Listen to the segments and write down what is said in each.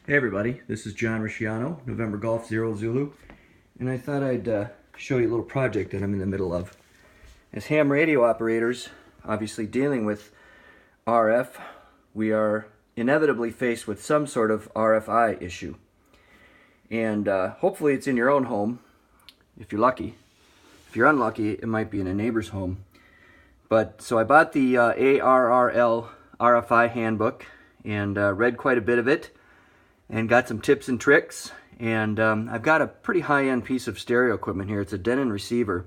Hey everybody, this is John Risciano, November Golf Zero Zulu, and I thought I'd show you a little project that I'm in the middle of. As ham radio operators, obviously dealing with RF, we are inevitably faced with some sort of RFI issue. And hopefully it's in your own home, if you're lucky. If you're unlucky, it might be in a neighbor's home. But so I bought the ARRL RFI handbook and read quite a bit of it, and got some tips and tricks. And I've got a pretty high-end piece of stereo equipment here. It's a Denon receiver,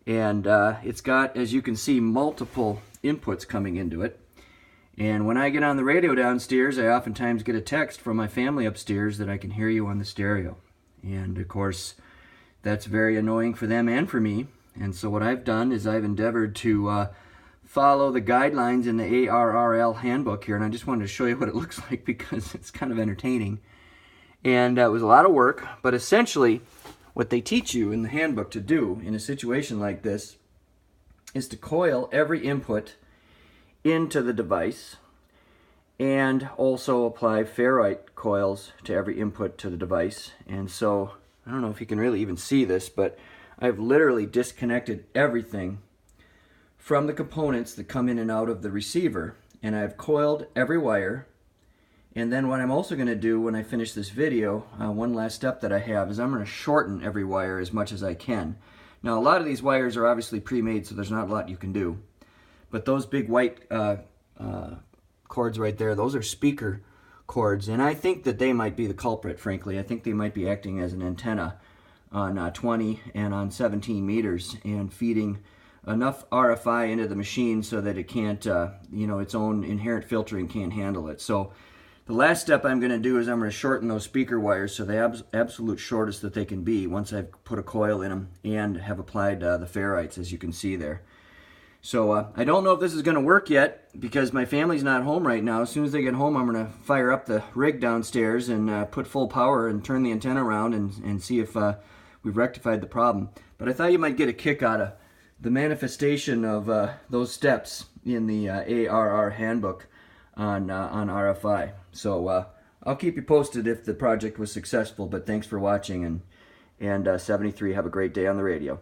and it's got, as you can see, multiple inputs coming into it. And when I get on the radio downstairs, I oftentimes get a text from my family upstairs that I can hear you on the stereo. And of course, that's very annoying for them and for me. And so what I've done is I've endeavored to follow the guidelines in the ARRL handbook here, and I just wanted to show you what it looks like because it's kind of entertaining. And it was a lot of work, but essentially what they teach you in the handbook to do in a situation like this is to coil every input into the device and also apply ferrite coils to every input to the device. And so I don't know if you can really even see this, but I've literally disconnected everything from the components that come in and out of the receiver, and I've coiled every wire. And then what I'm also going to do when I finish this video, one last step that I have, is I'm going to shorten every wire as much as I can. Now a lot of these wires are obviously pre-made, so there's not a lot you can do, but those big white cords right there, those are speaker cords, and I think that they might be the culprit, frankly. I think they might be acting as an antenna on 20 and on 17 meters and feeding enough RFI into the machine so that it can't, its own inherent filtering can't handle it. So the last step I'm going to do is I'm going to shorten those speaker wires so the absolute shortest that they can be once I've put a coil in them and have applied the ferrites, as you can see there. So I don't know if this is going to work yet because my family's not home right now. As soon as they get home, I'm going to fire up the rig downstairs and put full power and turn the antenna around and see if we've rectified the problem. But I thought you might get a kick out of the manifestation of those steps in the ARR handbook on RFI. So I'll keep you posted if the project was successful, but thanks for watching, and 73, have a great day on the radio.